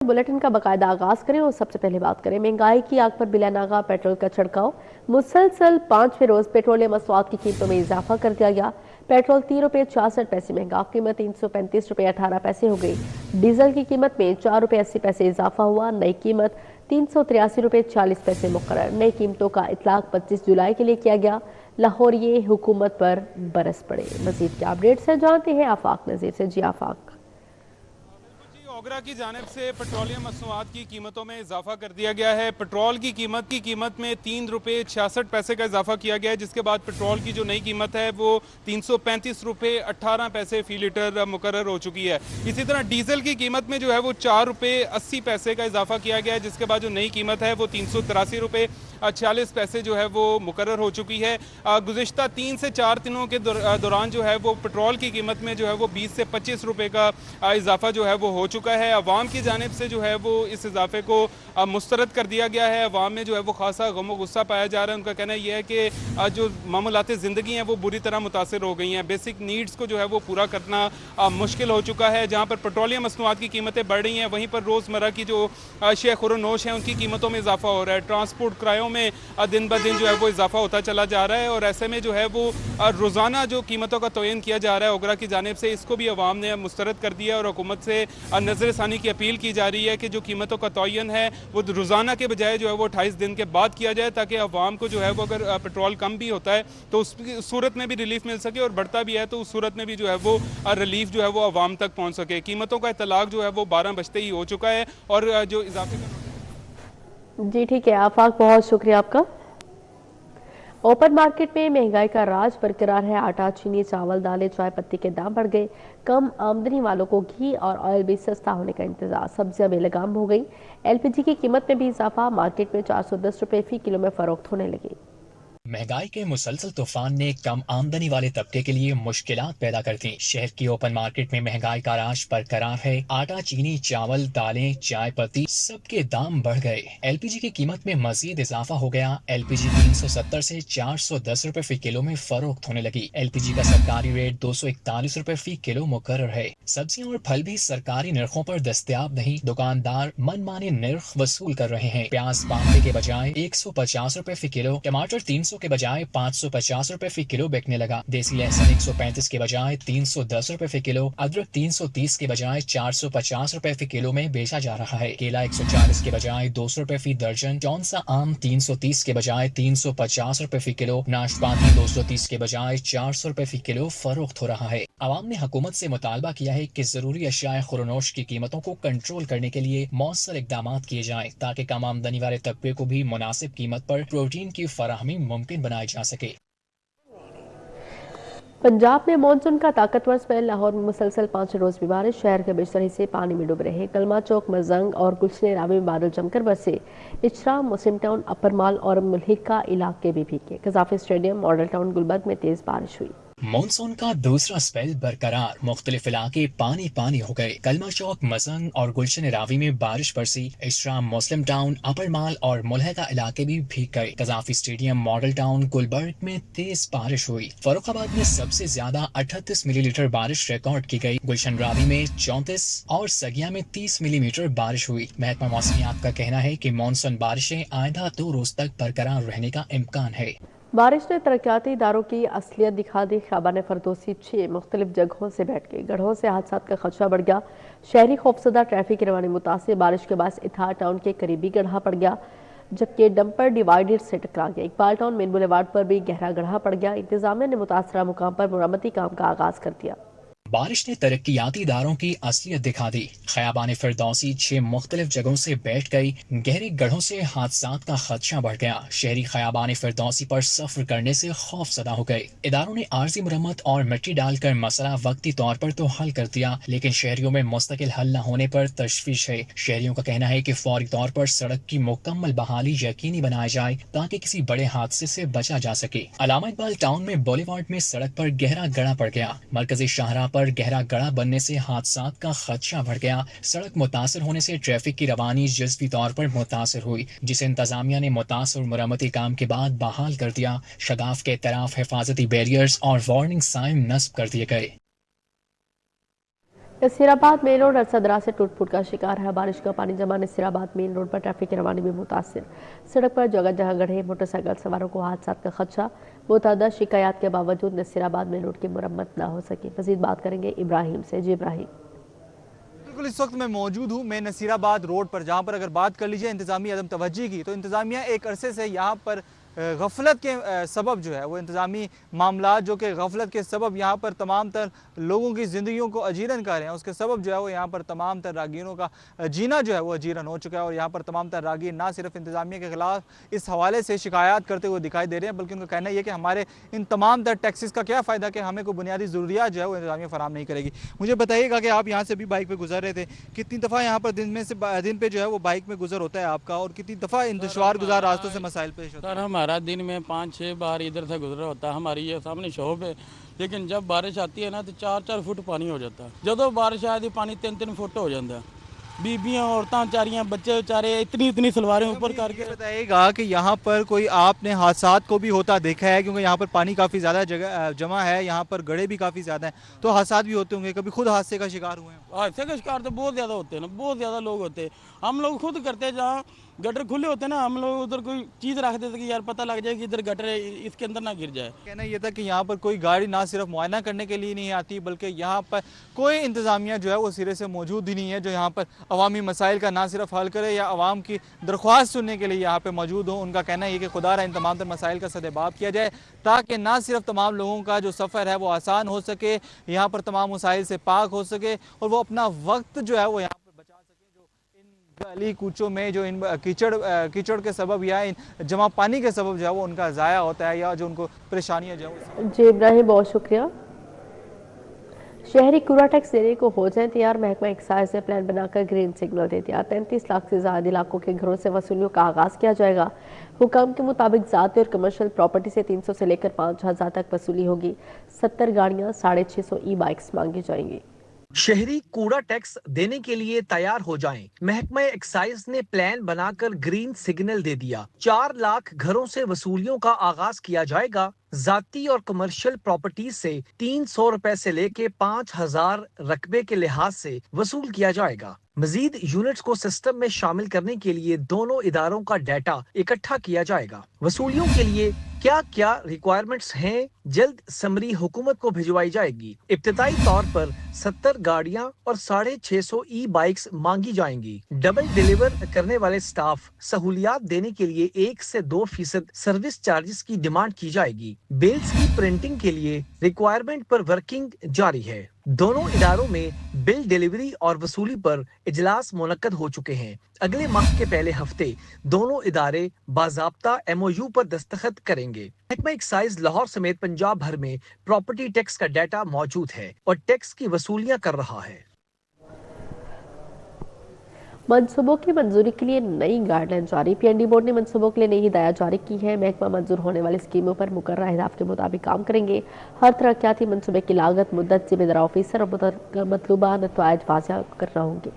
Bulletin का बाकायदा आगाज करें और सबसे पहले बात करें महंगाई की आग पर बिला नागा पेट्रोल का छिड़काव। मुसलसल 5वें रोज पेट्रोलियम मसवाद की कीमतों में इजाफा कर दिया गया। पेट्रोल ₹3.66 महंगा, कीमत ₹335.18 हो गई। डीजल की कीमत में ₹4.80 इजाफा हुआ। नई कीमत ₹383.40 मुकर्रर। नई कीमतों का इतलाक 25 जुलाई के लिए किया गया। लाहौर ये हुकूमत पर बरस पड़े। मजीद क्या अपडेट से जानते हैं आफाक नजीर से। जी आफाक। ओगरा की जानिब से पेट्रोलियम मसनूआत की कीमतों में इजाफा कर दिया गया है। पेट्रोल की कीमत में ₹3.66 का इजाफा किया गया है, जिसके बाद पेट्रोल की जो नई कीमत है वो ₹335.18 फी लीटर मुकर्रर हो चुकी है। इसी तरह डीजल की कीमत में जो है वो ₹4.80 का इजाफा किया गया है, जिसके बाद जो नई कीमत है वो ₹383.46 जो है वो मुकर्रर हो चुकी है। गुज़िश्ता 3 से 4 दिनों के दौरान जो है वो पेट्रोल की कीमत में जो है वो 20 से 25 रुपए का इजाफा जो है वो हो चुका है। अवाम की जानिब से जो है वो इस इजाफे को मुस्तरद कर दिया गया है। अवाम में जो है वो खासा गम गुस्सा पाया जा रहा है। उनका कहना यह है कि जो मामूलात ज़िंदगी हैं वो बुरी तरह मुतासर हो गई हैं। बेसिक नीड्स को जो है वो पूरा करना मुश्किल हो चुका है। जहाँ पर पेट्रोलियम मसनूआत की कीमतें बढ़ रही हैं, वहीं पर रोज़मर्रा की जो अशिया खुरोनोश हैं उनकी कीमतों में इजाफा हो रहा है। ट्रांसपोर्ट किरायों में दिन ब दिन जो है वो इजाफा होता चला जा रहा है, और ऐसे में जो है वो रोज़ाना जो कीमतों का तयन किया जा रहा है ओगरा की जानिब से, इसको भी अवाम ने मुस्तरद कर दिया और हुकूमत से नज़र सानी की अपील की जा रही है कि जो कीमतों का तयन है वो रोज़ाना के बजाय जो है वो 28 दिन के बाद किया जाए, ताकि अवाम को जो है वो अगर पेट्रोल कम भी होता है तो उस सूरत में भी रिलीफ मिल सके, और बढ़ता भी है तो उस सूरत में भी जो है वो रिलीफ जो है वो अवाम तक पहुँच सके। कीमतों का इतलाक जो है वो 12 बजते ही हो चुका है, और जो इजाफे का जी ठीक है आफाक, बहुत शुक्रिया आपका। ओपन मार्केट में महंगाई का राज बरकरार है। आटा, चीनी, चावल, दालें, चाय पत्ती के दाम बढ़ गए। कम आमदनी वालों को घी और ऑयल भी सस्ता होने का इंतजार। सब्जियां बेलगाम हो गई। एलपीजी की कीमत में भी इजाफा। मार्केट में ₹410 फी किलो में फरोख्त होने लगी। महंगाई के मुसलसल तूफान ने कम आमदनी वाले तबके के लिए मुश्किलात पैदा कर दी। शहर की ओपन मार्केट में महंगाई का राज बरकरार है। आटा, चीनी, चावल, दालें, चाय पत्ती सबके दाम बढ़ गए। एलपीजी की कीमत में मजीद इजाफा हो गया। एलपीजी 370 से ₹410 फी किलो में फरोख्त होने लगी। एलपीजी का सरकारी रेट ₹241 फी किलो मुकर्रर है। सब्जियां और फल भी सरकारी नर्खों पर दस्तयाब नहीं। दुकानदार मनमाने नर्ख वसूल कर रहे हैं। प्याज बांधे के बजाय ₹150 फी किलो, टमाटर 300 के बजाय ₹550 फी किलो बिकने लगा। देसी लहसुन 135 के बजाय ₹310 फी किलो, अदरक 330 के बजाय ₹450 फी किलो में बेचा जा रहा है। केला 140 के बजाय ₹200 फी दर्जन, चौंसा आम 330 के बजाय ₹350 फी किलो, नाशपाती 230 के बजाय ₹400 फी किलो फरोख्त हो रहा है। आवाम ने हुकूमत से मुतालबा किया है कि जरूरी अशिया खुरोनोश की कीमतों को कंट्रोल करने के लिए मौसर इकदाम किए जाएं, ताकि कम आमदनी वाले तबके को भी मुनासिब कीमत पर प्रोटीन की फराहमी मुमकिन बनाई जा सके। पंजाब में मानसून का ताकतवर स्पेल। लाहौर में मुसलसल 5 रोज भी बारिश। शहर के बेशतर हिस्से पानी में डूब रहे। कलमा चौक, मजंग और गुलशन रावी में बादल जमकर बरसे। इचरा, मुस्लिम टाउन, अपर माल और मुल्हिका इलाके भी भीगे। Gaddafi stadium, model town, Gulberg में तेज बारिश हुई। मानसून का दूसरा स्पेल बरकरार। मुख्तलिफ इलाके पानी पानी हो गए। कलमा चौक, मजंग और गुलशन रावी में बारिश बरसी। इशरा, मुस्लिम टाउन, अपर माल और मुल्हिका इलाके भी भीग गए। Gaddafi stadium, model town, Gulberg में तेज बारिश हुई। फरुखाबाद में सबसे ज्यादा 38 मिलीलीटर बारिश रिकॉर्ड की गई। गुलशन रावी में 34 और सगिया में 30 मिलीमीटर बारिश हुई। महकमा मौसमियात का कहना है कि मानसून बारिशें आइंदा 2 रोज तक बरकरार रहने का इम्कान है। बारिश ने तरक्याती इदारों की असलियत दिखा दी। ख्याबान फरदोसी 6 मुख्तलिफ जगहों से बैठ गई। गढ़ों से हादसात का खदशा बढ़ गया। शहरी खौफसदा, ट्रैफिक की रवानी मुतासिर। बारिश के बाद इथार टाउन के करीबी गड्ढा पड़ गया, जबकि डंपर डिवाइडर से टकरा गया। इकबाल टाउन मेन बुलेवार्ड पर भी गहरा गड्ढा पड़ गया। इंतजामिया ने मुतासरा मुकाम पर मुरम्मती काम का आगाज कर दिया। बारिश ने तरक्याती इदारों की असलियत दिखा दी। खयाबान फिरदौसी 6 मुख्तलिफ जगहों से बैठ गई। गहरे गढ़ों से हादसात का खदशा बढ़ गया। शहरी खयाबान फिरदौसी पर सफर करने से खौफ सदा हो गए। इदारों ने आर्जी मुरम्मत और मिट्टी डालकर मसला वक्ती तौर पर तो हल कर दिया, लेकिन शहरियों में मुस्तकिल हल न होने पर तशवीश है। शहरियों का कहना है कि फौरी तौर पर सड़क की मुकम्मल बहाली यकीनी बनाई जाए, ताकि किसी बड़े हादसे से बचा जा सके। अलामा इकबाल टाउन में बुलेवार्ड में सड़क पर गहरा गड़ा पड़ गया। मरकजी शाहराह पर गहरा गड़ा बनने से हादसात का खदशा बढ़ गया। सड़क मुतासर होने से ट्रैफिक की रवानी जज्वी तौर पर मुतासर हुई, जिसे इंतजामिया ने मुतासर मरम्मती काम के बाद बहाल कर दिया। शगाफ के तरफ हिफाजती बैरियर्स और वार्निंग साइन नस्ब कर दिए गए। नसीराबाद मेन रोड अरसदरा से टूट फूट का शिकार है। बारिश का पानी जमा नसीराबाद मेन रोड पर ट्रैफिक की रवानी भी मुतासिर। सड़क पर जगह जगह गड्ढे, मोटरसाइकिल सवारों को हादसा का खदशा। मुतअद्दिद शिकायत के बावजूद नसीराबाद मेन रोड की मुरम्मत न हो सकी। मजीद बात करेंगे इब्राहिम से। जी इब्राहिम। बिल्कुल, इस वक्त मैं मौजूद हूँ मैं नसीराबाद रोड पर, जहाँ पर अगर बात कर लीजिए इंतजामी अदम तवज्जी की, तो इंतजामिया एक अरसे से यहाँ पर गफलत के सबब जो है वो इंतज़ामी मामला जो कि गफलत के सबब यहाँ पर तमाम तर लोगों की ज़िंदगियों को अजीरन कर रहे हैं, उसके सबब जो है वो यहाँ पर तमाम तर रागीरों का जीना जो है वो अजीरन हो चुका है। और यहाँ पर तमाम तर रागीर ना सिर्फ इंतज़ामिया के ख़िलाफ़ इस हवाले से शिकायत करते हुए दिखाई दे रहे हैं, बल्कि उनका कहना यह कि हमारे इन तमाम तर टैक्सीज़ का क्या फ़ायदा कि हमें कोई बुनियादी ज़रूरियात जो है वो इंतज़ामिया फ़राहम नहीं करेगी। मुझे बताइएगा कि आप यहाँ से भी बाइक पर गुजर रहे थे, कितनी दफ़ा यहाँ पर दिन पे जो है वो बाइक में गुजर होता है आपका, और कितनी दफ़ा इन दुश्वार गुजार रास्तों से मसाइल पेश होता है? सर हमारा दिन में 5-6 बार इधर से गुजरा होता है। हमारी ये सामने शॉप है, लेकिन जब बारिश आती है ना तो 4-4 फुट पानी हो जाता है। जब बारिश आती है पानी 3-3 फुट हो जाता है। बीबियाँ, औरतां बेचारियाँ, बच्चे बेचारे इतनी सलवारें ऊपर करके। बताइएगा कि यहाँ पर कोई आपने हादसात को भी होता देखा है, क्योंकि यहाँ पर पानी काफ़ी ज़्यादा जगह जमा है, यहाँ पर गड्ढे भी काफ़ी ज़्यादा हैं, तो हादसात भी होते होंगे, कभी खुद हादसे का शिकार हुए हैं? हादसे का शिकार तो बहुत ज़्यादा होते हैं ना, बहुत ज़्यादा लोग होते हैं। हम लोग खुद करते हैं, जहाँ गटर खुले होते हैं ना, हम लोग उधर कोई चीज़ रख देते कि यार पता लग जाए कि इधर गटर है, इसके अंदर ना गिर जाए। कहना यह था कि यहाँ पर कोई गाड़ी ना सिर्फ मुआयना करने के लिए नहीं आती, बल्कि यहाँ पर कोई इंतज़ामिया जो है वो सिरे से मौजूद ही नहीं है, जो यहाँ पर अवामी मसाइल का ना सिर्फ हल करे या आवाम की दरख्वास्त सुनने के लिए यहाँ पर मौजूद हो। उनका कहना है कि खुदा इन तमाम तर मसाइल का सदेबाब किया जाए, ताकि ना सिर्फ तमाम लोगों का जो सफ़र है वो आसान हो सके, यहाँ पर तमाम मसाइल से पाक हो सके, और वो अपना वक्त जो है वो यहाँ पर बचा सके, जो इन गली कूचों में जो इन कीचड़ के सबब या इन जमा पानी के सबब जो है वो उनका ज़ाया होता है, या जो उनको परेशानियाँ जो है। जी इब्राहिम, बहुत शुक्रिया। शहरी कूड़ा टैक्स देने को हो जाए तैयार। महकमा एक्साइज ने प्लान बनाकर ग्रीन सिग्नल दे दिया। 33 लाख से ज्यादा इलाकों के घरों से वसूलियों का आगाज किया जाएगा। हुकाम के मुताबिक ज़ाती और कमर्शियल प्रॉपर्टी से 300 से लेकर 5000 तक वसूली होगी। 70 गाड़ियां, 650 ई बाइक्स मांगी जाएंगी। शहरी कूड़ा टैक्स देने के लिए तैयार हो जाएं। महकमा एक्साइज ने प्लान बनाकर ग्रीन सिग्नल दे दिया। 4 लाख घरों से वसूलियों का आगाज किया जाएगा। जाती और कमर्शियल प्रॉपर्टी से 300 रुपए से लेके 5000 रकबे के लिहाज से वसूल किया जाएगा। मजीद यूनिट्स को सिस्टम में शामिल करने के लिए दोनों इदारों का डाटा इकट्ठा किया जाएगा। वसूलियों के लिए क्या क्या रिक्वायरमेंट्स हैं, जल्द समरी हुकूमत को भिजवाई जाएगी। इब्तिदाई तौर पर 70 गाड़ियां और 650 ई बाइक्स मांगी जाएंगी। डबल डिलीवर करने वाले स्टाफ सहूलियात देने के लिए 1 से 2% सर्विस चार्जेस की डिमांड की जाएगी। बिल्स की प्रिंटिंग के लिए रिक्वायरमेंट पर वर्किंग जारी है। दोनों इदारों में बिल डिलीवरी और वसूली पर इजलास मुनक्कद हो चुके हैं। अगले माह के पहले हफ्ते दोनों इदारे बाज़ाब्ता MOU पर दस्तखत करेंगे। महकमा एक्साइज लाहौर समेत पंजाब भर में प्रॉपर्टी टैक्स का डाटा मौजूद है और टैक्स की वसूलियां कर रहा है। मनसूबों की मंजूरी के लिए नई गाइडलाइन जारी। PND बोर्ड ने मनसूबों के लिए नई हिदायत जारी की है। महकमा मंजूर होने वाली स्कीमों पर मुकर्रर अहदाफ के मुताबिक काम करेंगे। हर तरक्याती मनसूबे की लागत, मुद्दत, जिम्मेदार ऑफिसर और मतलूबा नतवाइज वाज़ेह करना होंगे।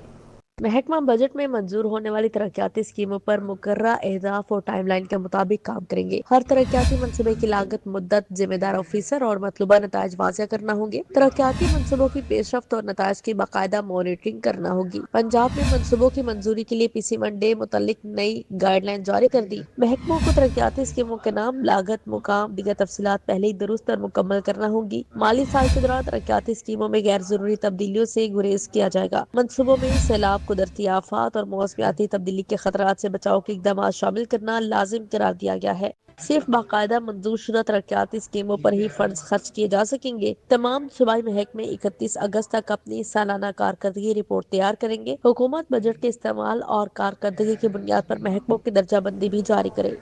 महकमा बजट में मंजूर होने वाली तरक्याती स्कीमों पर मुकर्रर अहदाफ और टाइमलाइन के मुताबिक काम करेंगे। हर तरक्याती मनसूबे की लागत, मुद्दत, जिम्मेदार ऑफिसर और मतलूबा नताइज वाज़ेह करना होंगे। तरक्याती मनसूबों की पेशरफ्त और नताइज की बाकायदा मॉनिटरिंग करना होगी। पंजाब में मनसूबों की मंजूरी के लिए PC मंडे मुतल्लिक नई गाइडलाइन जारी कर दी। महकमों को तरक्याती स्कीमों के नाम, लागत, मुकाम, दीगर तफसीलात पहले ही दुरुस्त और मुकम्मल करना होगी। माली साल के दौरान तरक्याती स्कीमों में गैर जरूरी तब्दीलियों से गुरेज किया जाएगा। मनसूबों में सैलाब, कुदरती आफात और मौसमियाती तब्दीली के खतरात से बचाव के इक़दाम शामिल करना लाजिम करार दिया गया है। सिर्फ बाकायदा मंजूर शुदा तरक्याती स्कीमों पर ही फंड्स खर्च किए जा सकेंगे। तमाम सूबाई महकमे 31 अगस्त तक अपनी सालाना कारकर्दगी रिपोर्ट तैयार करेंगे। हुकूमत बजट के इस्तेमाल और कारकर्दगी की बुनियाद पर महकमों की दर्जाबंदी भी जारी करे।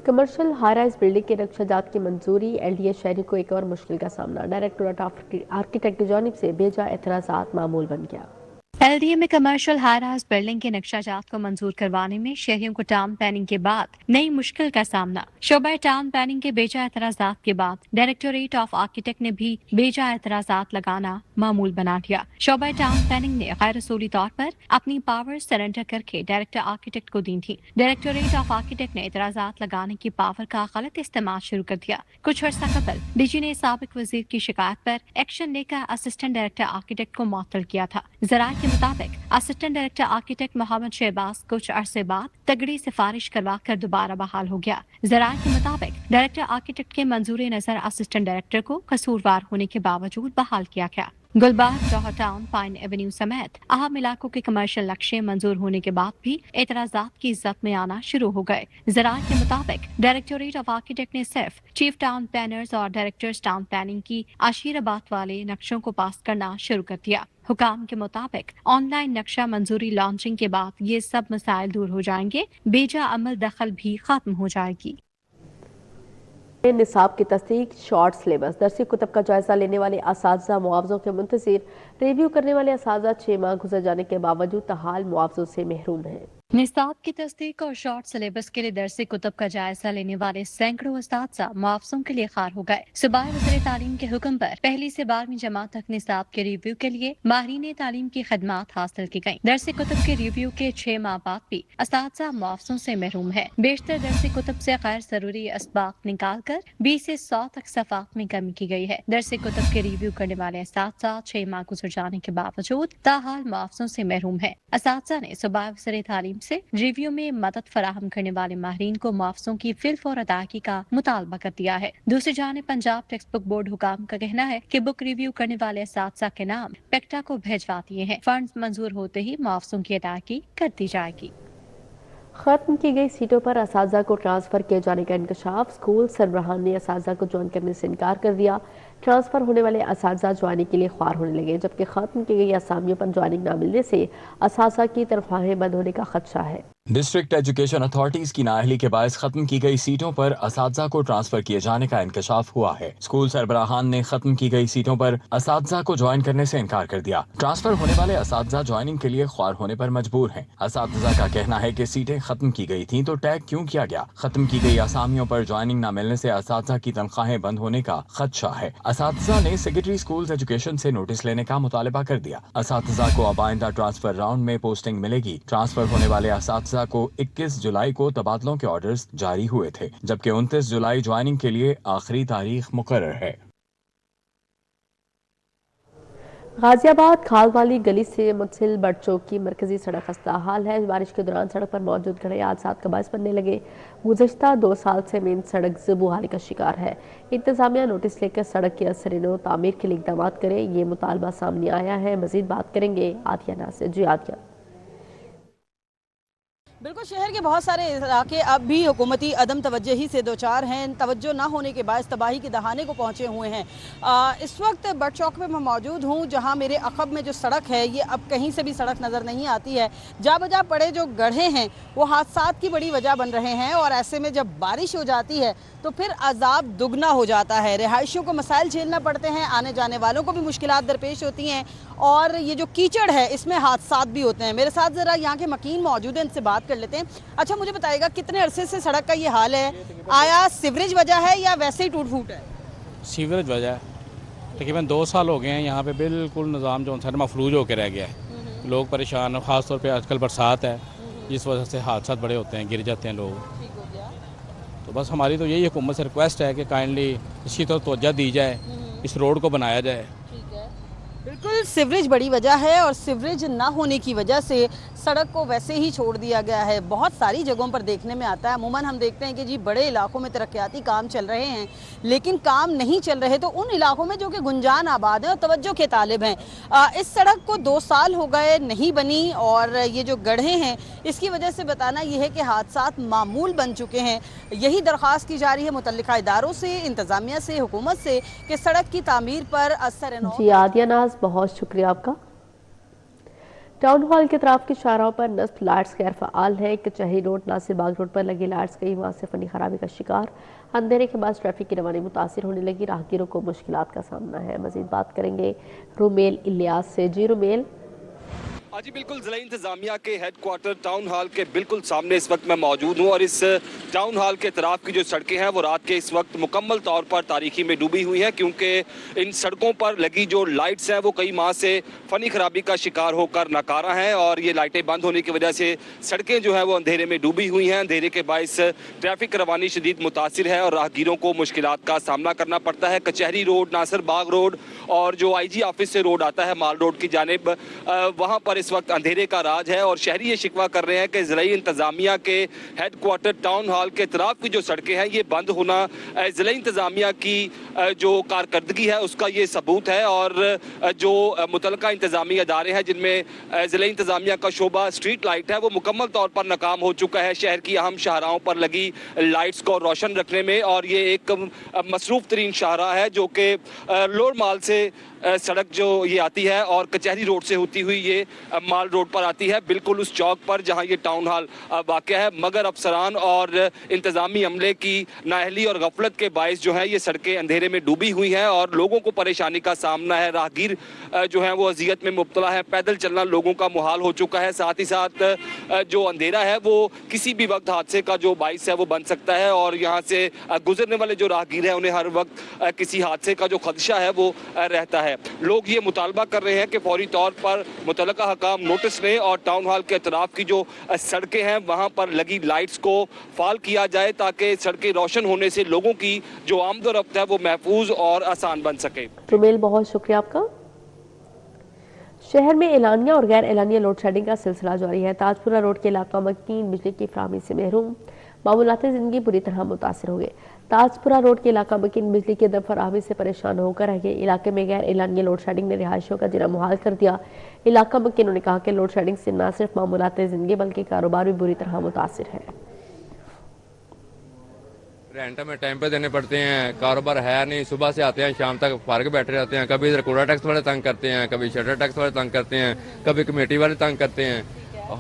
कमर्शियल हाई राइज बिल्डिंग के नक्शाजात की मंजूरी। LDA शहरी को एक और मुश्किल का सामना। डायरेक्टोरेट ऑफ आर्किटेक्ट की जानिब से बेजा एतराज़ात मामूल बन गया। LDA में कमर्शियल हाई राइज बिल्डिंग के नक्शाजात को मंजूर करवाने में शहरियों को टाउन प्लानिंग के बाद नई मुश्किल का सामना। शोबा टाउन प्लानिंग के बेजा एतराजात के बाद डायरेक्टोरेट ऑफ आर्किटेक्ट ने भी बेजा एतराजात लगाना मामूल बना दिया। शोबा टाउन प्लानिंग ने गैर उसूली तौर पर अपनी पावर सरेंडर करके डायरेक्टर आर्किटेक्ट को दी थी। डायरेक्टोरेट ऑफ आर्किटेक्ट ने एतराजात लगाने की पावर का गलत इस्तेमाल शुरू कर दिया। कुछ अर्सा कबल डीजी ने साबिक वजीर की शिकायत पर एक्शन लेकर असिस्टेंट डायरेक्टर आर्किटेक्ट को मुअत्तल किया था। जराये के मुताबिक assistant director architect Mohammad Shahbaz कुछ अरसे बाद तगड़ी सिफारिश करवा कर दोबारा बहाल हो गया। जराये के मुताबिक डायरेक्टर आर्किटेक्ट के मंजूर नजर असिस्टेंट डायरेक्टर को कसूरवार होने के बावजूद बहाल किया गया। गुलबाग, जौहर टाउन, पाइन एवेन्यू समेत अहम इलाकों के कमर्शियल नक्शे मंजूर होने के बाद भी एतराजात की इज्जत में आना शुरू हो गए। जराये के मुताबिक डायरेक्टोरेट ऑफ आर्किटेक्ट ने सिर्फ चीफ टाउन प्लानर्स और डायरेक्टर्स टाउन प्लानिंग की आशीराबाद वाले नक्शों को पास करना शुरू कर दिया। हुकाम के मुताबिक ऑनलाइन नक्शा मंजूरी लॉन्चिंग के बाद ये सब मसाइल दूर हो जाएंगे, बेजा अमल दखल भी खत्म हो जाएगी। निसाब की तस्दीक, शॉर्ट सिलेबस, दरसी कुतब का जायजा लेने वाले असातिज़ा मुआवजों के मुंतज़िर, रिव्यू करने वाले असातिज़ा 6 माह गुजर जाने के बावजूद तहाल मुआवजों से महरूम हैं। निसाब की तस्दीक और शॉर्ट सिलेबस के लिए दरसी कुतब का जायजा लेने वाले सैकड़ों उस्ताद मुआवजों के लिए खार हो गए। सूबाई वज़ीर तालीम के हुक्म पर 1 से 12वीं जमात तक निसाब के रिव्यू के लिए माहिरीन तालीम की खदमात हासिल की गयी। दरसी कुतब के रिव्यू के 6 माह बाद भी उस्ताद मुआवजों से महरूम है। बेशतर दरसी कुतब से गैर जरूरी असबाब निकाल कर 20 से 100 तक सफ़ात में कमी की गई है। दरसी कुतब के रिव्यू करने वाले उस्ताद 6 माह गुजर जाने के बावजूद ताहाल मुआवजों से महरूम है। उस्ताद ने सूबाई वज़ीर तालीम से रिव्यू में मदद फराहम करने वाले माहिरीन को मुआवजों की फिलफौर अदायगी का मुतालबा कर दिया है। दूसरी जानिब पंजाब टेक्स्ट बुक बोर्ड हुकाम का कहना है कि बुक रिव्यू करने वाले असातिज़ा के नाम पेक्टा को भेजवा दिए हैं। फंड मंजूर होते ही मुआवजों की अदायगी कर दी जाएगी। खत्म की गई सीटों पर असातिज़ा को ट्रांसफर किए जाने का इंकशाफ, स्कूल सरबराहान ने असातिज़ा को ज्वाइन करने से इनकार कर दिया। ट्रांसफर होने वाले असातिज़ा ज्वाइनिंग के लिए ख्वार होने लगे, जबकि खत्म की गई असामियों पर ज्वाइनिंग न मिलने से असातिज़ा की तनख्वाहें बंद होने का खदशा है। डिस्ट्रिक्ट एजुकेशन अथॉरिटीज की नाअहली के बायस खत्म की गई सीटों पर असातिज़ा को ट्रांसफर किए जाने का इंकशाफ हुआ है। स्कूल सरबराहान ने खत्म की गई सीटों पर असातिज़ा को ज्वाइन करने से इनकार कर दिया। ट्रांसफर होने वाले असातिज़ा ज्वाइनिंग के लिए ख्वार होने पर मजबूर हैं। असातिज़ा का कहना है कि सीटें खत्म की गई थीं तो टैग क्यों किया गया। खत्म की गई असामियों पर ज्वाइनिंग न मिलने से असातिज़ा की तनख्वाहें बंद होने का खदशा है। असातिज़ा ने सेक्रेटरी स्कूल एजुकेशन से नोटिस लेने का मुतालबा कर दिया। असातिज़ा को अब आइंदा ट्रांसफर राउंड में पोस्टिंग मिलेगी। ट्रांसफर होने वाले असातिज़ा को 21 जुलाई को तबादलों के ऑर्डर्स जारी हुए थे, जबकि 29 जुलाई ज्वाइनिंग के लिए आखिरी तारीख मुकर्रर है। गाजियाबाद खालवाली गली से मुतसिल बड़चौक की मरकजी सड़क खस्ता हाल है। बारिश के दौरान सड़क पर मौजूद खड़े हादसात का बायस बनने लगे। गुज़श्ता 2 साल से मेन सड़क ज़बूहाली का शिकार है। इंतजामिया नोटिस लेकर सड़क की असर तामीर के लिए इक़दाम करें, ये मुतालबा सामने आया है। मजीद बात करेंगे आदिया नाज से। जी आदिया। बिल्कुल, शहर के बहुत सारे इलाके अब भी हुकूमती अदम तवज्जोही से दो चार हैं। तवज्जो ना होने के बायस तबाही के दहाने को पहुँचे हुए हैं। इस वक्त बड़ चौक पे मैं मौजूद हूँ, जहाँ मेरे अखब में जो सड़क है ये अब कहीं से भी सड़क नज़र नहीं आती है। जा बजा पड़े जो गड्ढे हैं वो हादसात की बड़ी वजह बन रहे हैं, और ऐसे में जब बारिश हो जाती है तो फिर अजाब दुगना हो जाता है। रिहायशियों को मसाइल झेलना पड़ते हैं, आने जाने वालों को भी मुश्किलात दरपेश होती हैं, और ये जो कीचड़ है इसमें हादसात भी होते हैं। मेरे साथ ज़रा यहाँ के मकीन मौजूद हैं, इनसे बात कर लेते हैं। अच्छा, मुझे बताइएगा कितने अरसे से सड़क का ये हाल है? आया सीवरेज वजह है या वैसे ही टूट फूट है? सीवरेज वजह है। तकरीबन 2 साल हो गए हैं, यहाँ पे बिल्कुल निज़ाम जो है मफलूज होकर रह गया है। लोग परेशान, ख़ास तौर पे आजकल बरसात है, इस वजह से हादसा बड़े होते हैं, गिर जाते हैं लोग। तो बस हमारी तो यही हुकूमत से रिक्वेस्ट है कि काइंडली इसकी तो तवज्जो दी जाए, इस रोड को बनाया जाए। बिल्कुल, सीवरेज बड़ी वजह है, और सीवरेज ना होने की वजह से सड़क को वैसे ही छोड़ दिया गया है। बहुत सारी जगहों पर देखने में आता है। अमूमन हम देखते हैं कि जी बड़े इलाकों में तरक्याती काम चल रहे हैं, लेकिन काम नहीं चल रहे तो उन इलाकों में जो कि गुंजान आबाद हैं और तवज्जो के तालिब हैं। इस सड़क को 2 साल हो गए नहीं बनी, और ये जो गड्ढे हैं इसकी वजह से बताना ये है कि हादसात मामूल बन चुके हैं। यही दरख्वास्त की जा रही है मुतल्लिका इदारों से, इंतज़ामिया से, हुकूमत से कि सड़क की तामीर पर असर। जी आदिया नाज, बहुत शुक्रिया आपका। टाउन हॉल के तरफ की शाहराहों पर नस्ब लाइट्स गैर फ़ाल है। कचहरी रोड, नासिर बाग रोड पर लगी लाइट्स कई माह से फनी खराबी का शिकार। अंधेरे के बाद ट्रैफिक की रवानी मुतासिर होने लगी, राहगीरों को मुश्किलात का सामना है। मजीद बात करेंगे रुमेल इलियास से। जी रुमेल। جی بالکل ضلع انتظامیہ کے ہیڈ کوارٹر ٹاؤن ہال کے بالکل سامنے اس وقت میں موجود ہوں اور اس ٹاؤن ہال کے اطراف کی جو سڑکیں ہیں وہ رات کے اس وقت مکمل طور پر تاریکی میں ڈوبی ہوئی ہیں، کیونکہ ان سڑکوں پر لگی جو لائٹس ہیں وہ کئی ماہ سے فنی خرابی کا شکار ہو کر ناکارہ ہیں اور یہ لائٹیں بند ہونے کی وجہ سے سڑکیں جو ہیں وہ اندھیرے میں ڈوبی ہوئی ہیں۔ اندھیرے کے باعث ٹریفک روانی شدید متاثر ہے اور راہگیروں کو مشکلات کا سامنا کرنا پڑتا ہے۔ کچہری روڈ، ناصر باغ روڈ اور جو آئی جی آفس سے روڈ آتا ہے مال روڈ کی جانب، وہاں پر اس وقت اندھیرے کا راج ہے اور شہری یہ شکوہ کر رہے ہیں کہ ضلعی انتظامیہ کے ہیڈ کوارٹر ٹاؤن ہال کے اطراف کی جو سڑکیں ہیں یہ بند ہونا ضلعی انتظامیہ کی جو کارکردگی ہے اس کا یہ ثبوت ہے، اور جو متعلقہ انتظامی ادارے ہیں جن میں ضلعی انتظامیہ کا شعبہ اسٹریٹ لائٹ ہے وہ مکمل طور پر ناکام ہو چکا ہے شہر کی اہم شاہراہوں پر لگی لائٹس کو روشن رکھنے میں، اور یہ ایک مصروف ترین شاہراہ ہے جو کہ لوڑ مال سے سڑک جو یہ آتی ہے اور کچہری روڈ سے ہوتی ہوئی یہ مال روڈ پر آتی ہے، بالکل اس چوک پر جہاں یہ ٹاؤن ہال واقع ہے، مگر افسران اور انتظامی عملے کی نااہلی اور غفلت کے باعث جو ہے یہ سڑکیں اندھیرے میں ڈوبی ہوئی ہیں اور لوگوں کو پریشانی کا سامنا ہے۔ راہگیر جو ہیں وہ اذیت میں مبتلا ہے، پیدل چلنا لوگوں کا محال ہو چکا ہے، ساتھ ہی ساتھ جو اندھیرا ہے وہ کسی بھی وقت حادثے کا جو باعث ہے وہ بن سکتا ہے اور یہاں سے گزرنے والے جو راہگیر ہیں انہیں ہر وقت کسی حادثے کا جو خدشہ ہے وہ رہتا ہے۔ لوگ یہ مطالبہ کر رہے ہیں کہ فوری طور پر متعلقہ حکام نوٹس لیں اور ٹاؤن ہال کے اطراف کی جو سڑکیں ہیں وہاں پر لگی لائٹس کو فعال کیا جائے تاکہ سڑکیں روشن ہونے سے لوگوں کی جو آمد و رفت ہے وہ محفوظ اور آسان بن سکے۔ جمیل، بہت شکریہ آپ کا۔ شہر میں اعلانیہ اور غیر اعلانیہ لوڈ شیڈنگ کا سلسلہ جاری ہے۔ تاجپورہ روڈ کے علاقہ مکین بجلی کی فراہمی سے محروم، معمولات زندگی بری طرح متاثر ہو گئے۔ تاجپورہ روڈ کے علاقہ مکین بجلی کی عدم فراہمی سے پریشان ہو کر رہ گئے۔ علاقے میں غیر اعلانیہ لوڈ شیڈنگ نے رہائشیوں کا جینا محال کر دیا۔ علاقہ مکینوں نے کہا کہ لوڈ شیڈنگ سے نہ صرف معمولات زندگی بلکہ کاروبار بھی بری طرح متاثر ہے۔ رینٹ میں ٹائم پہ دینے پڑتے ہیں، کاروبار ہے نہیں، صبح سے آتے ہیں شام تک فارغ بیٹھے رہتے ہیں، کبھی ادھر کوڑا ٹیکس والے تنگ کرتے ہیں، کبھی شٹر ٹیکس والے تنگ کرتے ہیں، کبھی کمیٹی والے تنگ کرتے ہیں،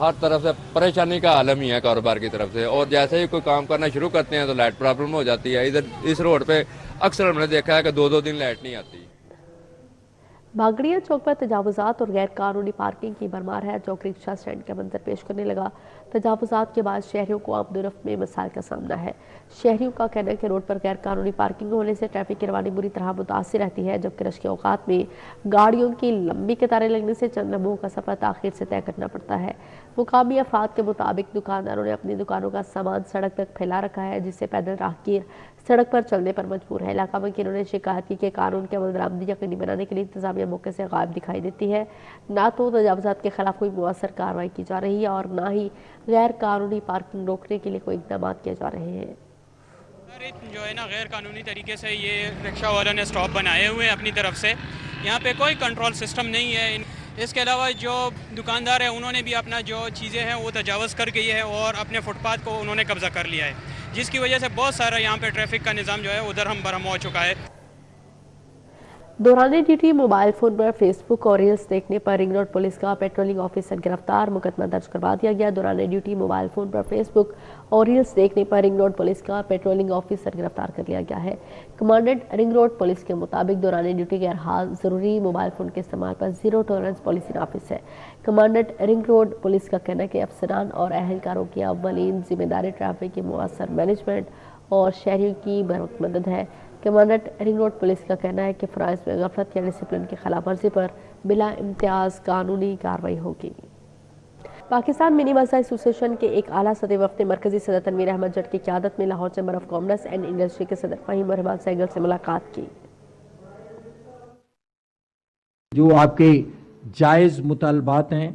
ہر طرف سے پریشانی کا عالم ہی ہے کاروبار کی طرف سے، اور جیسے ہی کوئی کام کرنا شروع کرتے ہیں تو لائٹ پرابلم ہو جاتی ہے۔ ادھر اس روڈ پہ اکثر ہم نے دیکھا ہے کہ 2 دن لائٹ نہیں آتی۔ بھاگڑیاں چوک پر تجاوزات اور غیر قانونی پارکنگ کی بھرمار ہے۔ چوک رکشہ سٹینڈ کا منظر پیش کرنے لگا۔ تجاوزات کے بعد شہریوں کو آمد و رفت میں مسائل کا سامنا ہے۔ شہریوں کا کہنا ہے کہ روڈ پر غیر قانونی پارکنگ ہونے سے ٹریفک کی روانی بری طرح متاثر رہتی ہے، جبکہ رش کے اوقات میں گاڑیوں کی لمبی قطاریں لگنے سے چند لمحوں کا سفر تاخیر سے طے کرنا پڑتا ہے۔ مقامی افراد کے مطابق دکانداروں نے اپنی دکانوں کا سامان سڑک تک پھیلا رکھا ہے، جس سے پیدل راہگیر سڑک پر چلنے پر مجبور ہے۔ علاقہ میں انہوں نے شکایت کی کہ قانون کے عمل درآمدی یقینی بنانے کے لیے انتظامیہ موقع سے غائب دکھائی دیتی ہے، نہ تو تجاوزات کے خلاف کوئی مؤثر کارروائی کی جا رہی ہے اور نہ ہی غیر قانونی پارکنگ روکنے کے لیے کوئی اقدامات کیے جا رہے ہیں۔ جو ہے نا غیر قانونی طریقے سے یہ رکشہ والوں نے سٹاپ بنائے ہوئے ہیں اپنی طرف سے، یہاں پہ کوئی کنٹرول سسٹم نہیں ہے۔ اس کے علاوہ جو دکاندار ہیں انہوں نے بھی اپنا جو چیزیں ہیں وہ تجاوز کر گئی ہے اور اپنے فٹ پاتھ کو انہوں نے قبضہ کر لیا ہے، جس کی وجہ سے بہت سارا یہاں پہ ٹریفک کا نظام جو ہے ادھر ہم برہم ہو چکا ہے۔ دوران ڈیوٹی موبائل فون پر فیس بک اور ریلز دیکھنے پر رنگ روڈ پولیس کا پیٹرولنگ آفیسر گرفتار، مقدمہ درج کروا دیا گیا۔ دوران ڈیوٹی موبائل فون پر فیس بک اور ریلز دیکھنے پر رنگ روڈ پولیس کا پیٹرولنگ آفیسر گرفتار کر لیا گیا ہے۔ کمانڈنٹ رنگ روڈ پولیس کے مطابق دوران ڈیوٹی غیر حال ضروری موبائل فون کے استعمال پر زیرو ٹالرنس پالیسی نافذ ہے۔ کمانڈنٹ رنگ روڈ پولیس کا کہنا ہے کہ افسران اور اہلکاروں کی اولین ذمہ داری ٹریفک کی مؤثر مینجمنٹ اور شہریوں کی بروقت مدد ہے۔ کمانڈنٹ رنگ روڈ پولیس کا کہنا ہے کہ فرائض میں غفلت یا ڈسپلن کی خلاف ورزی پر بلا امتیاز قانونی کارروائی ہوگی۔ پاکستان منی مزہ ایسوسی ایشن کے ایک اعلیٰ سطحی وفد نے مرکزی صدر تنویر احمد جٹ کی قیادت میں Lahore chamber of commerce and industry کے صدر فہیم رحمان سہگل سے ملاقات کی۔ جو آپ کے جائز مطالبات ہیں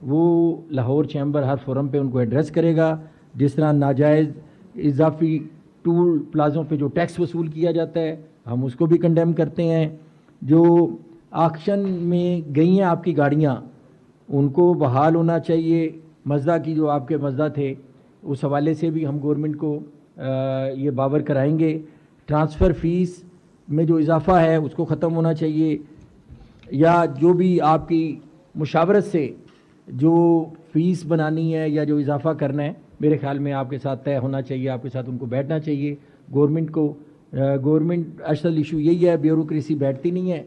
وہ لاہور چیمبر ہر فورم پہ ان کو ایڈریس کرے گا، جس طرح ناجائز اضافی ٹول پلازوں پہ جو ٹیکس وصول کیا جاتا ہے ہم اس کو بھی کنڈیم کرتے ہیں۔ جو آکشن میں گئی ہیں آپ کی گاڑیاں ان کو بحال ہونا چاہیے، مزدا کی جو آپ کے مزدا تھے اس حوالے سے بھی ہم گورنمنٹ کو یہ باور کرائیں گے۔ ٹرانسفر فیس میں جو اضافہ ہے اس کو ختم ہونا چاہیے، یا جو بھی آپ کی مشاورت سے جو فیس بنانی ہے یا جو اضافہ کرنا ہے میرے خیال میں آپ کے ساتھ طے ہونا چاہیے، آپ کے ساتھ ان کو بیٹھنا چاہیے گورنمنٹ کو۔ گورنمنٹ اصل ایشو یہی ہے، بیوروکریسی بیٹھتی نہیں ہے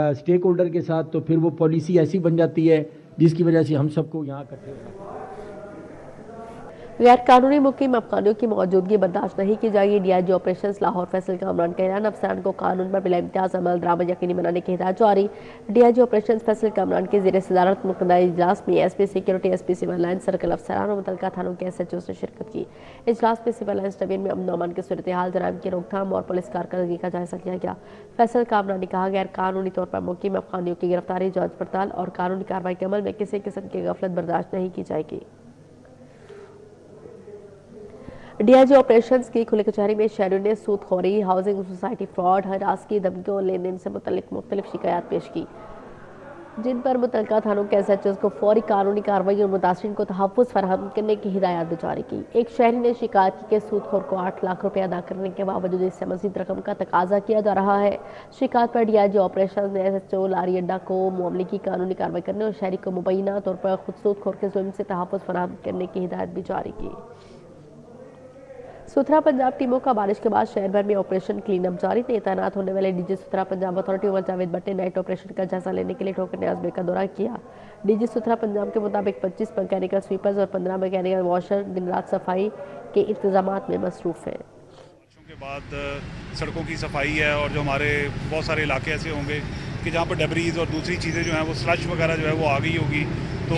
اسٹیک ہولڈر کے ساتھ، تو پھر وہ پالیسی ایسی بن جاتی ہے جس کی وجہ سے ہم سب کو یہاں اکٹھے ہونا پڑا۔ غیر قانونی مقیم افغانیوں کی موجودگی برداشت نہیں کی جائے گی۔ D I G operations Lahore Faisal Kamran کا اعلان، افسران کو قانون پر بلا امتیاز عمل درآمد یقینی بنانے کی ہدایت جاری۔ D I G operations Faisal Kamran کے زیر صدارت منعقدہ اجلاس میں S P security, S P civil line, circle افسران اور متعلقہ تھانوں کے ایس ایچ اوز نے شرکت کی۔ اجلاس میں سول لائنز ڈویژن میں امن و امان کی صورتحال، جرائم کی روک تھام اور پولیس کارکردگی کا جائزہ لیا گیا۔ فیصل کامران نے کہا غیر قانونی طور پر مقیم افغانیوں کی گرفتاری، جانچ پڑتال اور قانونی کارروائی کے عمل میں کسی قسم کی غفلت برداشت نہیں کی جائے گی۔ ڈی آئی جی آپریشنز کی کھلی کچہری میں شہریوں نے سود خوری، ہاؤسنگ سوسائٹی فراڈ، ہراسگی، دھمکیوں اور لین دین سے متعلق مختلف شکایات پیش کی، جن پر متعلقہ تھانوں کے ایس ایچ اوز کو فوری قانونی کارروائی اور متاثرین کو تحفظ فراہم کرنے کی ہدایات بھی جاری کی۔ ایک شہری نے شکایت کی کہ سود خور کو 8 لاکھ روپے ادا کرنے کے باوجود اس سے مزید رقم کا تقاضا کیا جا رہا ہے۔ شکایت پر ڈی آئی جی آپریشنز نے ایس ایچ او لاری اڈا کو معاملے کی قانونی کارروائی کرنے اور شہری کو مبینہ طور پر خود سود خور کے ظلم سے تحفظ فراہم کرنے کی ہدایت بھی جاری کی۔ ستھرا پنجاب ٹیموں کا بارش کے بعد شہر بھر میں آپریشن کلین اپ جاری ہے۔ تعینات ہونے والے ڈی جی ستھرا Punjab authority Umar Javed but نے نائٹ آپریشن کا جائزہ لینے کے لیے ٹھوکر نیاز بے کا دورہ کیا۔ ڈی جی ستھرا پنجاب کے مطابق 25 میکینیکل سویپرز اور 15 میکینیکل واشر دن رات صفائی کے انتظامات میں مصروف ہیں۔ کے بعد سڑکوں کی صفائی ہے اور جو ہمارے بہت سارے علاقے ایسے ہوں گے کہ جہاں پر ڈبریز اور دوسری چیزیں جو ہیں وہ سلش وغیرہ جو ہے وہ آ گئی ہوگی، تو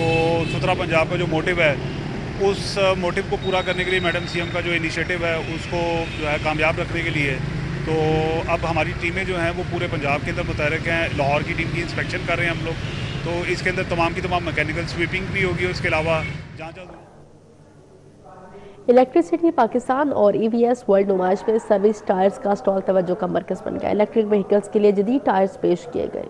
ستھرا پنجاب کا جو موٹیو ہے اس موٹیو کو پورا کرنے کے لیے میڈم سی ایم کا جو انیشیٹو ہے اس کو جو ہے کامیاب رکھنے کے لیے تو اب ہماری ٹیمیں جو ہیں وہ پورے پنجاب کے اندر متحرک ہیں۔ لاہور کی ٹیم کی انسپیکشن کر رہے ہیں ہم لوگ، تو اس کے اندر تمام کی تمام میکینیکل سویپنگ بھی ہوگی، اس کے علاوہ جہاں الیکٹریسٹی پاکستان اور ای وی ایس ورلڈ نمائش میں سروس ٹائرز کا اسٹال توجہ کا مرکز بن گیا۔ الیکٹرک وہیکلز کے لیے جدید ٹائرز پیش کیے گئے۔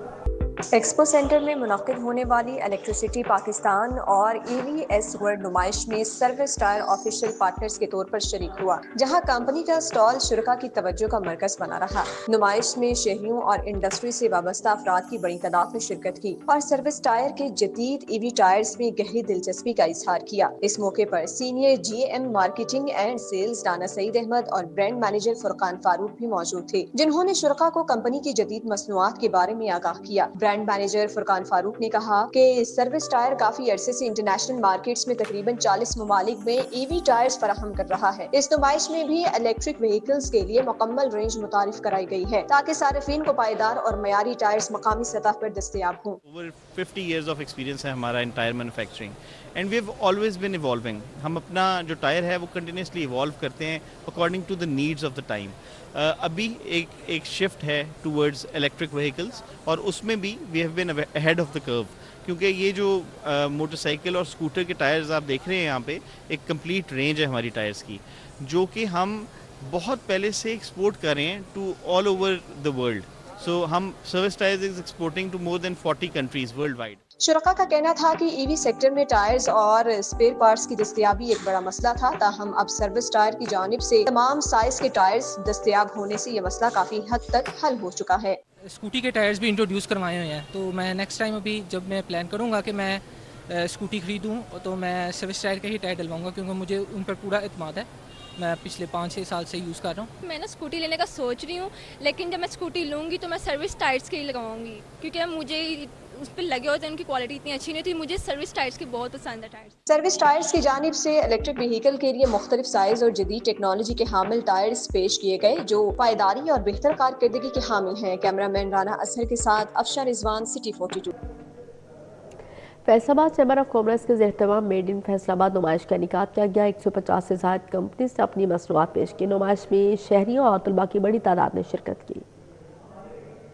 ایکسپو سینٹر میں منعقد ہونے والی الیکٹریسٹی پاکستان اور ای وی ایس ورلڈ نمائش میں سروس ٹائر آفیشیل پارٹنرز کے طور پر شریک ہوا، جہاں کمپنی کا اسٹال شرکاء کی توجہ کا مرکز بنا رہا۔ نمائش میں شہریوں اور انڈسٹری سے وابستہ افراد کی بڑی تعداد نے شرکت کی اور سروس ٹائر کے جدید ای وی ٹائرز میں گہری دلچسپی کا اظہار کیا۔ اس موقع پر senior G M marketing and sales Rana Saeed Ahmed اور برانڈ مینیجر فرقان فاروق بھی موجود تھے، جنہوں نے شرکاء کو کمپنی کی جدید مصنوعات کے بارے میں آگاہ کیا۔ برانڈ مینیجر فرقان فاروق نے کہا کہ سروس ٹائر کافی عرصے سے انٹرنیشنل مارکیٹس میں تقریباً 40 ممالک میں ای وی ٹائرز فراہم کر رہا ہے۔ اس نمائش میں بھی الیکٹرک وہیکلز کے لیے مکمل رینج متعارف کرائی گئی ہے تاکہ صارفین کو پائیدار اور معیاری ٹائرز مقامی سطح پر دستیاب ہوں۔ Over 50 years of experience ہے ہمارا in tyre manufacturing and we have always been evolving. ہم اپنا جو ٹائر ہے وہ کنٹینیوسلی ایوالو کرتے ہیں according to the needs of the time. ابھی ایک شفٹ ہے ٹورڈز الیکٹرک وہیکلز اور اس میں بھی we have been ahead of the curve, کیونکہ یہ جو موٹر سائیکل اور اسکوٹر کے ٹائرز آپ دیکھ رہے ہیں یہاں پہ ایک کمپلیٹ رینج ہے ہماری ٹائرز کی، جو کہ ہم بہت پہلے سے ایکسپورٹ کر رہے ہیں to all over the world. So ہم Service tyres is exporting to more than 40 countries worldwide. شرکاء کا کہنا تھا کہ ای وی سیکٹر میں ٹائرز اور اسپیئر پارٹس کی دستیابی ایک بڑا مسئلہ تھا، تاہم اب سروس ٹائر کی جانب سے تمام سائز کے ٹائرز دستیاب ہونے سے یہ مسئلہ کافی حد تک حل ہو چکا ہے۔ اسکوٹی کے ٹائرز بھی انٹروڈیوس کروائے ہوئے ہیں، تو میں نیکسٹ ٹائم ابھی جب میں پلان کروں گا کہ میں اسکوٹی خریدوں تو میں سروس ٹائر کا ہی ٹائر ڈلواؤں گا، کیونکہ مجھے ان پر پورا اعتماد ہے۔ میں پچھلے 5-6 سال سے یوز کر رہا ہوں۔ میں نا اسکوٹی لینے کا سوچ رہی ہوں، لیکن جب میں اسکوٹی لوں گی تو میں سروس ٹائرز کے ہی لگواؤں گی، کیونکہ مجھے اس پہ لگے ہوتے ہیں ان کی کوالٹی اتنی اچھی نہیں تھی، مجھے سروس ٹائرز کی بہت پسند ہے ٹائرز۔ سروس ٹائرز کی جانب سے الیکٹرک وہیکل کے لیے مختلف سائز اور جدید ٹیکنالوجی کے حامل ٹائرز پیش کیے گئے، جو پائیداری اور بہتر کارکردگی کے حامل ہیں۔ کیمرہ مین رانا اظہر کے ساتھ افشا رضوان، سٹی 42۔ فیصل آباد چیمبر آف کامرس کے زیر اہتمام میڈ ان فیصل آباد نمائش کا انعقاد کیا گیا۔ 150 سے زائد کمپنیز نے اپنی مصنوعات پیش کی۔ نمائش میں شہریوں اور طلباء کی بڑی تعداد نے شرکت کی۔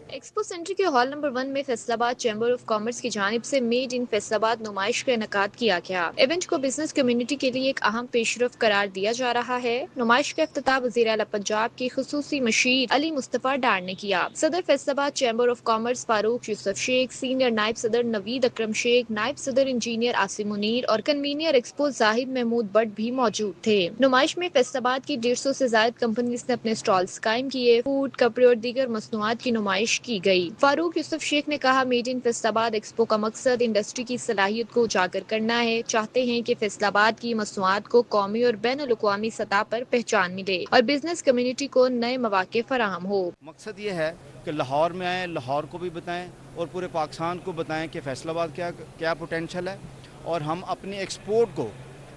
ایکسپو سینٹر کے ہال نمبر 1 میں فیصل آباد چیمبر آف کامرس کی جانب سے میڈ ان فیصل آباد نمائش کا انعقاد کیا گیا۔ ایونٹ کو بزنس کمیونٹی کے لیے ایک اہم پیش رفت قرار دیا جا رہا ہے۔ نمائش کا افتتاح وزیر اعلیٰ پنجاب کے خصوصی مشیر علی مصطفیٰ ڈار نے کیا۔ صدر فیصل آباد chamber of commerce Farooq Yusuf Sheikh, senior نائب صدر نوید اکرم شیخ، نائب صدر انجینئر عاصم منیر اور کنوینر ایکسپو زاہد محمود بٹ بھی موجود تھے۔ نمائش میں فیصل آباد کی 150 سے زائد کمپنیز نے اپنے اسٹالز قائم کیے۔ فوڈ، کپڑے اور دیگر مصنوعات کی نمائش کی گئی۔ فاروق یوسف شیخ نے کہا، میڈ ان فیصل آباد ایکسپو کا مقصد انڈسٹری کی صلاحیت کو اجاگر کرنا ہے۔ چاہتے ہیں کہ فیصل آباد کی مصنوعات کو قومی اور بین الاقوامی سطح پر پہچان ملے اور بزنس کمیونٹی کو نئے مواقع فراہم ہو۔ مقصد یہ ہے کہ لاہور میں آئیں، لاہور کو بھی بتائیں اور پورے پاکستان کو بتائیں کہ فیصل آباد کیا پوٹینشیل ہے اور ہم اپنی ایکسپورٹ کو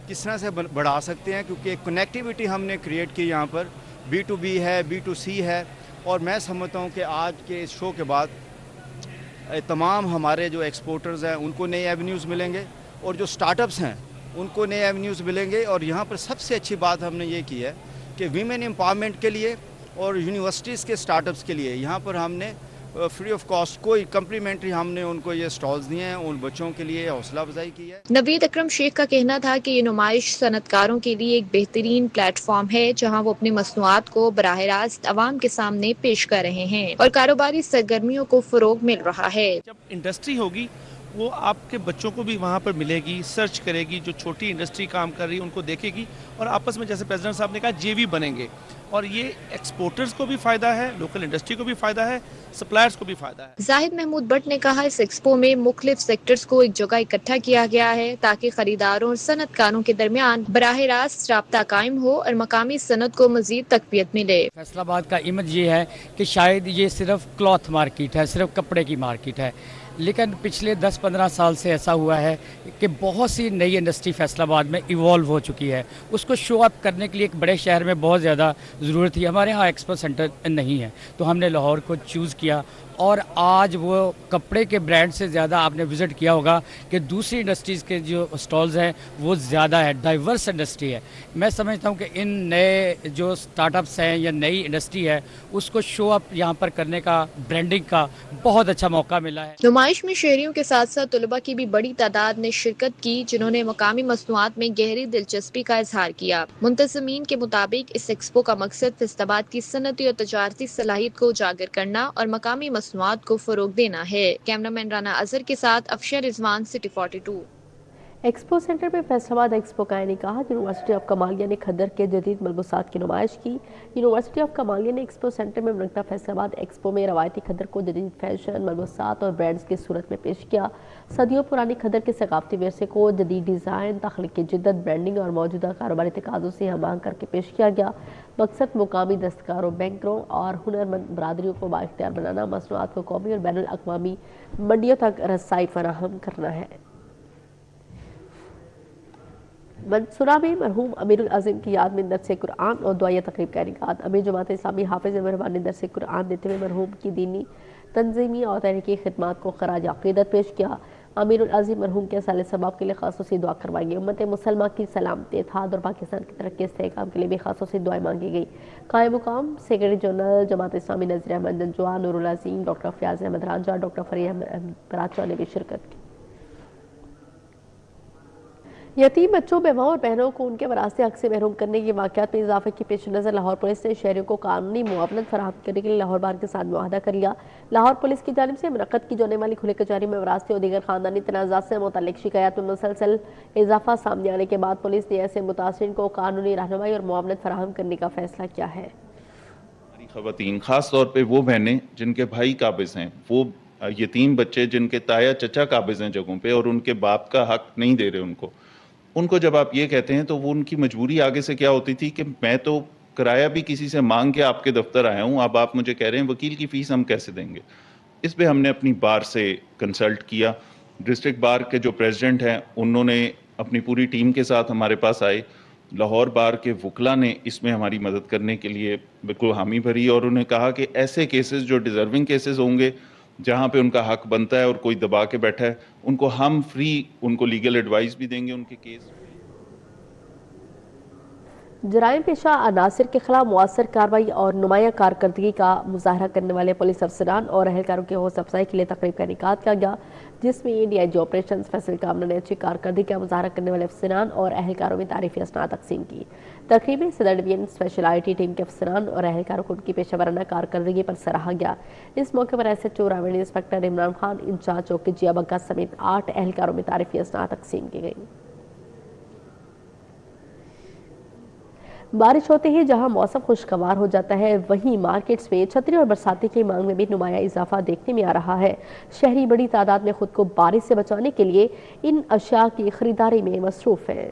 کس طرح سے بڑھا سکتے ہیں، کیونکہ ایک کنیکٹیوٹی ہم نے کریٹ کی یہاں پر، B2B ہے، B2C ہے، اور میں سمجھتا ہوں کہ آج کے اس شو کے بعد تمام ہمارے جو ایکسپورٹرز ہیں ان کو نئے ایونیوز ملیں گے، اور جو سٹارٹ اپس ہیں ان کو نئے ایونیوز ملیں گے. اور یہاں پر سب سے اچھی بات ہم نے یہ کی ہے کہ ویمن امپاورمنٹ کے لیے اور یونیورسٹیز کے سٹارٹ اپس کے لیے یہاں پر ہم نے فری آف کاسٹ کوئی کمپلیمنٹری ہم نے ان کو یہ سٹالز دیے ہیں، ان بچوں کے لیے حوصلہ افزائی کی ہے. نوید اکرم شیخ کا کہنا تھا کہ یہ نمائش صنعت کاروں کے لیے ایک بہترین پلیٹ فارم ہے جہاں وہ اپنی مصنوعات کو براہ راست عوام کے سامنے پیش کر رہے ہیں اور کاروباری سرگرمیوں کو فروغ مل رہا ہے. جب انڈسٹری ہوگی وہ آپ کے بچوں کو بھی وہاں پر ملے گی، سرچ کرے گی، جو چھوٹی انڈسٹری کام کر رہی ہے ان کو دیکھے گی، اور آپس میں جیسے پریزیڈنٹ صاحب نے کہا JV بنیں گے، اور یہ ایکسپورٹرز کو بھی فائدہ ہے، لوکل انڈسٹری کو بھی فائدہ ہے، سپلائرز کو بھی فائدہ ہے. زاہد محمود بٹ نے کہا اس ایکسپو میں مختلف سیکٹرز کو ایک جگہ اکٹھا کیا گیا ہے تاکہ خریداروں اور صنعت کاروں کے درمیان براہ راست رابطہ قائم ہو اور مقامی صنعت کو مزید تقویت ملے. فیصل آباد کا امیج یہ ہے کہ شاید یہ صرف کلاتھ مارکیٹ ہے، صرف کپڑے کی مارکیٹ ہے، لیکن پچھلے 10-15 سال سے ایسا ہوا ہے کہ بہت سی نئی انڈسٹری فیصل آباد میں ایوالو ہو چکی ہے. اس کو شو اپ کرنے کے لیے ایک بڑے شہر میں بہت زیادہ ضرورت تھی. ہمارے ہاں ایکسپو سینٹر نہیں ہے تو ہم نے لاہور کو چوز کیا، اور آج وہ کپڑے کے برانڈ سے زیادہ آپ نے وزٹ کیا ہوگا کہ دوسری انڈسٹریز کے جو سٹالز ہیں وہ زیادہ ہے، ڈائیورس انڈسٹری ہے. میں سمجھتا ہوں کہ ان نئے جو سٹارٹ اپس ہیں یا نئی انڈسٹری ہے اس کو شو اپ یہاں پر کرنے کا، برانڈنگ کا بہت اچھا موقع ملا ہے. نمائش میں شہریوں کے ساتھ ساتھ طلباء کی بھی بڑی تعداد نے شرکت کی جنہوں نے مقامی مصنوعات میں گہری دلچسپی کا اظہار کیا. منتظمین کے مطابق اس ایکسپو کا مقصد فیصل آباد کی صنعتی اور تجارتی صلاحیت کو اجاگر کرنا اور مقامی مصنوعات کو فروغ دینا ہے. کیمرامین رانا اظہر کے ساتھ افشار رضوان، سٹی 42. ایکسپو سینٹر میں فیصل آباد ایکسپو کا انعقاد. یونیورسٹی آف کمالیہ نے کھدر کے جدید ملبوسات کی نمائش کی. یونیورسٹی آف کمالیہ نے ایکسپو سینٹر میں منعقدہ فیصل آباد ایکسپو میں روایتی کھدر کو جدید فیشن، ملبوسات اور برانڈز کی صورت میں پیش کیا. صدیوں پرانی کھدر کے ثقافتی ورثے کو جدید ڈیزائن، تخلیقی جدت، برانڈنگ اور موجودہ کاروباری تقاضوں سے ہم آہنگ کر کے پیش کیا گیا. مقصد مقامی دستکاروں، بینکروں اور ہنرمند برادریوں کو بااختیار بنانا، مصنوعات کو قومی اور بین الاقوامی منڈیوں تک رسائی فراہم کرنا ہے. منصورہ میں مرحوم امیر العظیم کی یاد میں درس قرآن اور دعائیہ تقریب کا انعقاد. امیر جماعت اسلامی حافظ مہربان نے درس قرآن دیتے ہوئے مرحوم کی دینی، تنظیمی اور تحریکی خدمات کو خراج عقیدت پیش کیا. امیر العظیم مرحوم کے سال ثواب کے لیے خصوصی دعا کروائی گئی. امت مسلمہ کی سلامتی، اتحاد اور پاکستان کی ترقی استحکام کے لیے بھی خصوصی دعائیں مانگی گئی. قائم مقام سیکرٹری جنرل جماعت اسلامی نذیر احمد جنجوع، نور العظیم، ڈاکٹر فیاض احمد رانجھا، ڈاکٹر فرید احمد براچہ نے بھی شرکت کی. یتیم بچوں، بیواؤں اور بہنوں کو ان کے وراثتی حق سے محروم کرنے کے واقعات میں اضافے کے پیش نظر لاہور پولیس نے شہریوں کو قانونی معاونت فراہم کرنے کے لیے لاہور بار کے ساتھ معاہدہ کر لیا. لاہور پولیس کی جانب سے منعقد کی جانے والی کھلے کچہری میں وراثتی اور دیگر خاندانی تنازعات سے متعلق شکایات میں مسلسل اضافہ سامنے آنے کے بعد پولیس نے ایسے متاثرین کو قانونی رہنمائی اور معاونت فراہم کرنے کا فیصلہ کیا ہے. خواتین، خاص طور پہ وہ بہنیں جن کے بھائی قابض ہیں، وہ یتیم بچے جن کے تایا چچا قابض ہیں جگہوں پہ اور ان کے باپ کا حق نہیں دے رہے ان کو جب آپ یہ کہتے ہیں تو وہ ان کی مجبوری آگے سے کیا ہوتی تھی کہ میں تو کرایہ بھی کسی سے مانگ کے آپ کے دفتر آیا ہوں، اب آپ مجھے کہہ رہے ہیں وکیل کی فیس ہم کیسے دیں گے. اس پہ ہم نے اپنی بار سے کنسلٹ کیا. ڈسٹرکٹ بار کے جو پریزیڈنٹ ہیں انہوں نے اپنی پوری ٹیم کے ساتھ ہمارے پاس آئے. لاہور بار کے وکلا نے اس میں ہماری مدد کرنے کے لیے بالکل حامی بھری اور انہیں کہا کہ ایسے کیسز جو ڈیزرونگ کیسز ہوں گے، جہاں پہ ان کا حق بنتا ہے اور کوئی دبا کے بیٹھا ہے، ان کو ہم فری ان کو لیگل ایڈوائز بھی دیں گے ان کے کیس. جرائم پیشہ عناصر کے خلاف مؤثر کارروائی اور نمایاں کارکردگی کا مظاہرہ کرنے والے پولیس افسران اور اہلکاروں کی حوصلہ افزائی کے لیے تقریب کا انعقاد کیا گیا، جس میں D I G operations Faisal Kamra نے اچھی کارکردگی کا مظاہرہ کرنے والے افسران اور اہلکاروں میں تعریفی اسناد تقسیم کی. تقریب میں صدر division special I T team کے افسران اور اہلکاروں کو ان کی پیشہ ورانہ کارکردگی پر سراہا گیا. اس موقع پر S H O Rawli inspector Imran Khan, incharge چوکی جیا بگا سمیت 8 اہلکاروں میں تعریفی اسناد تقسیم کی گئی. بارش ہوتے ہی جہاں موسم خوشگوار ہو جاتا ہے، وہیں مارکیٹس میں چھتری اور برساتی کی مانگ میں بھی نمایاں اضافہ دیکھنے میں آ رہا ہے. شہری بڑی تعداد میں خود کو بارش سے بچانے کے لیے ان اشیاء کی خریداری میں مصروف ہیں.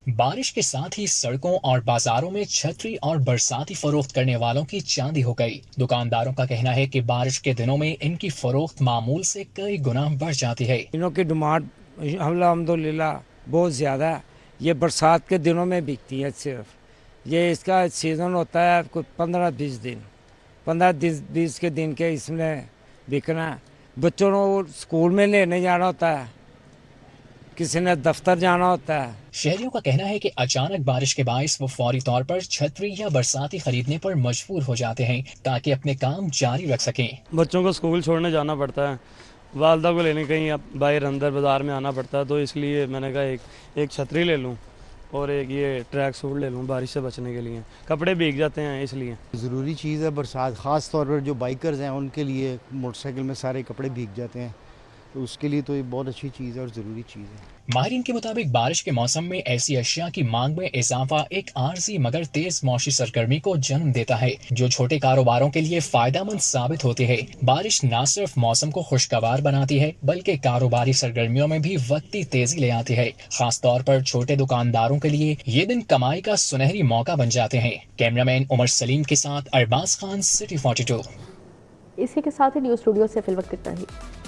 बारिश के साथ ही सड़कों और बाजारों में छतरी और बरसाती फरोख्त करने वालों की चांदी हो गई। दुकानदारों का कहना है कि बारिश के दिनों में इनकी फरोख्त मामूल से कई गुना बढ़ जाती है। इनों की डिमांड अल्हम्दुलिल्लाह बहुत ज़्यादा है। ये बरसात के दिनों में बिकती है। सिर्फ ये इसका सीज़न होता है कुछ 15-20 दिन, 15-20 के दिन के इसमें बिकना। बच्चों को स्कूल में लेने जाना होता है, किसी ने दफ्तर जाना होता है। शहरियों का कहना है कि अचानक बारिश के बायस वो फौरी तौर पर छतरी या बरसाती खरीदने पर मजबूर हो जाते हैं ताकि अपने काम जारी रख सकें। बच्चों को स्कूल छोड़ने जाना पड़ता है, वालदा को लेने कहीं बाहर अंदर बाज़ार में आना पड़ता है, तो इसलिए मैंने कहा एक छतरी ले लूँ और एक ये ट्रैक सूट ले लूँ बारिश से बचने के लिए। कपड़े भीग जाते हैं इसलिए। ज़रूरी चीज़ है बरसात, ख़ास तौर पर जो बाइकर्स हैं उनके लिए मोटरसाइकिल में सारे कपड़े भीग जाते हैं, तो उसके लिए तो ये बहुत अच्छी चीज़ है और ज़रूरी चीज़ है। माहिरीन के मुताबिक बारिश के मौसम में ऐसी अशिया की मांग में इजाफा एक आर्जी मगर तेज मौसमी सरगर्मी को जन्म देता है जो छोटे कारोबारों के लिए फायदेमंद साबित होती है। बारिश न सिर्फ मौसम को खुशगवार बनाती है बल्कि कारोबारी सरगर्मियों में भी वक्ती तेजी ले आती है। खास तौर पर छोटे दुकानदारों के लिए ये दिन कमाई का सुनहरी मौका बन जाते हैं। कैमरामैन उमर सलीम के साथ अरबाज खान, सिटी 42। इसी के साथ ही न्यूज़ स्टूडियो से फिलहाल इतना ही।